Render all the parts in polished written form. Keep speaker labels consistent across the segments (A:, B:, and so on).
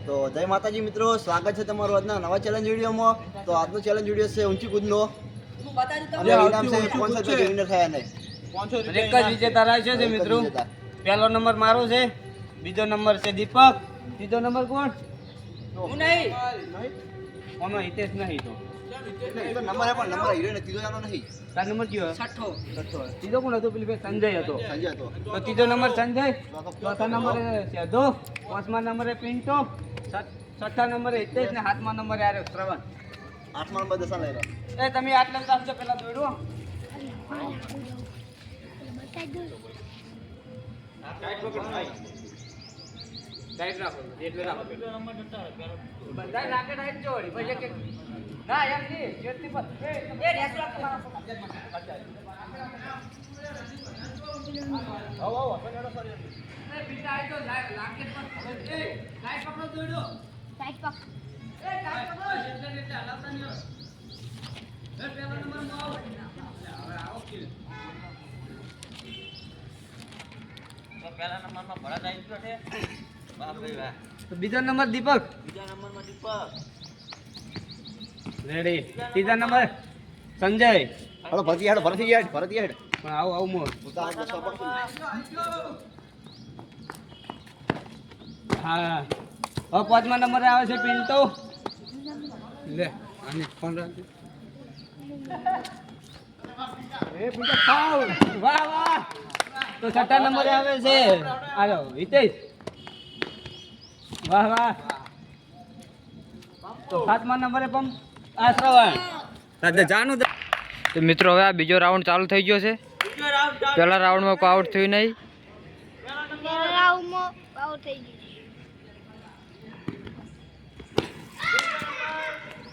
A: તો જય માતાજી મિત્રો, સ્વાગત છે તમારું આજના નવા ચેલેન્જ વિડીયોમાં. તો આજનો ચેલેન્જ વિડીયો છે ઊંચી કૂદનો. ઇનામ છે 500 રૂપિયા વિનર થયા નહીં.
B: એક જ વિજેતા રહ્યો છે મિત્રો. પહેલો નંબર મારો છે, બીજો નંબર છે દીપક, ત્રીજો નંબર કોણ? હું નહીં. ઓનો હિતેશ નહીં તો.
A: નંબર હે પણ નંબર હીરો ને ત્રીજો જાનો નહીં.
B: તાર નંબર કયો? છઠ્ઠો. ત્રીજો કોણ હતો? પેલી સંજય હતો.
A: સંજય હતો.
B: તો ત્રીજો નંબર સંજય, ચોથા નંબરે સેધો, પાંચમા નંબરે પિન્ટો, છઠ્ઠા નંબરે હિતેશ ને સાતમા નંબરે આર્યો શ્રવણ.
A: આઠમા નંબર દસા લઈ રહ્યો.
B: એ તમે આટલે ચાલજો, પેલા દોડો. ટાઈટ રાખો, એટલે રાખો. બધા રાકેટ હાઈટ જોડી પછી કે ના એમ નહીં, જેટલી પર એ રેસ રાખો. આવો આવો પકડો ફરી. એ બીટા આઈ તો રાકેટ પર એ ટાઈટ પકડો દોડો. ટાઈટ પકડ. એ ટાઈટ પકડો. એટલે હલાવતા નહીં હોય. એ પેલા નંબર માં આવો. હવે આવો કે તો પહેલા નંબરમાં ભરત આવી ગયો છે. બાપ રે વાહ. તો બીજો નંબર દીપક. બીજા નંબરમાં દીપક. રેડી. ત્રીજા નંબર સંજય.
A: હાલો ભરતી હેડ પણ
B: આવો આવો મોર.
A: ઉતા આજ સપોર્ટ
B: હા. હવે પાંચમા નંબરે આવે છે પિન્ટો. લે આને ફોન રાખજો. એ પિન્ટો ખાવ. વાહ વાહ. તો છઠ્ઠા નંબરે આવે છે આલો હિતેશ. વાહ વાહ. તો સાતમા નંબરે પંપ આ શ્રવણ. દાદા જાનું.
C: તો મિત્રો હવે આ બીજો રાઉન્ડ ચાલુ થઈ ગયો છે. પહેલા રાઉન્ડમાં કોઈ આઉટ થયું નહીં.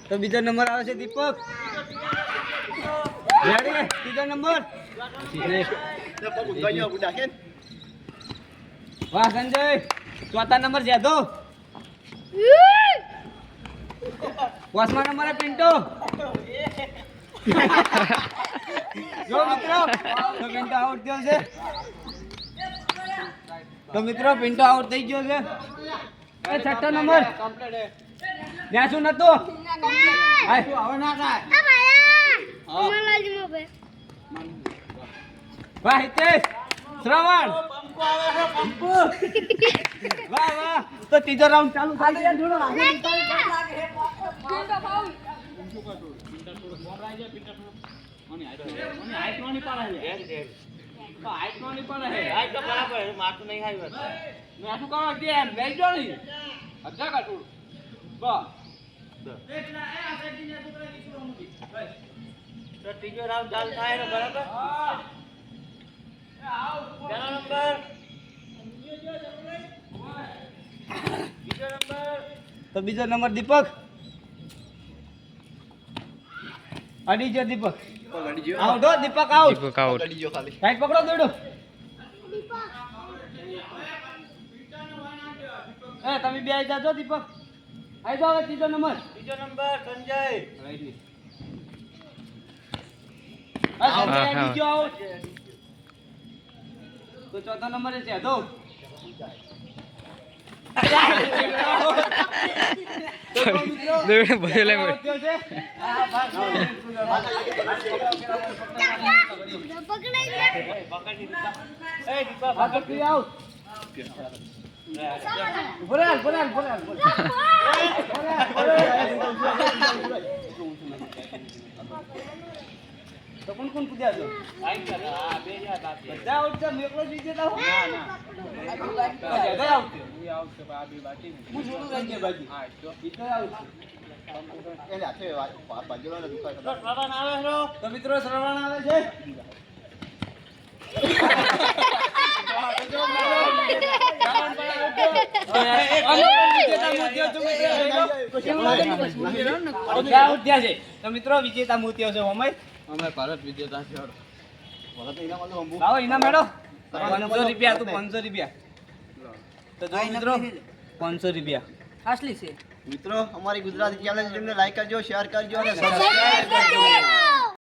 B: તો બીજો નંબર આવે છે દીપક. રેડી. ત્રીજો નંબર વાહ સંજય. ચોથા નંબર જેધો. પાંચમા નંબરે પિન્ટો. જો મિત્રો તો પિન્ટો આઉટ થયો છે. તો મિત્રો પિન્ટો આઉટ થઈ ગયો છે. એ છઠ્ઠો નંબર ત્યાં શું નતો હવે ના થાય. વાહ હિતેશ શ્રવણ. વાહ વાહ. તો ત્રીજો રાઉન્ડ ચાલુ થાય છે. ત્રીજો રાઉન્ડ ચાલુ થાય ને બરાબર. પહેલો નંબર તો બીજો નંબર દીપક. અડી ગયો દીપક. આઉટ હો દીપક આઉટ.
C: દીપક આઉટ.
B: રાઈટ પકડો દોડો. એ તમે બે આવી જાજો દીપક. આવી જાઓ હવે ત્રીજો નંબર. ત્રીજો નંબર સંજય. રાઈટ. હા સંજય આવી ગયો આઉટ. તો ચોથો નંબર છે દો. તો કોણ કોણ કૂદ્યા છો? બધા આઉટ છે. મેં એકલો જ વિજેતા હું. ના બધા આઉટ છે. એ આઉટ છે આ બે બાકી નહીં. હું જોડું રહી ગયા બાકી. હા તો ઈતો આઉટ છે.
A: એને હાથે બાજુનો દુખાય
B: તો શ્રવણ આવે છે. તો મિત્રો શ્રવણ આવે છે. તો મિત્રો વિજેતા મોતિયો છે. અમે ભારત વિજેતા છે. લાવો ઇનામ મેળો. 500 રૂપિયા. તું 500 રૂપિયા. તો જો મિત્રો 500 રૂપિયા
A: મિત્રો અમારી ગુજરાતી ચેનલ લાઈક કરજો, શેર કરજો અને સબસ્ક્રાઇબ કરજો.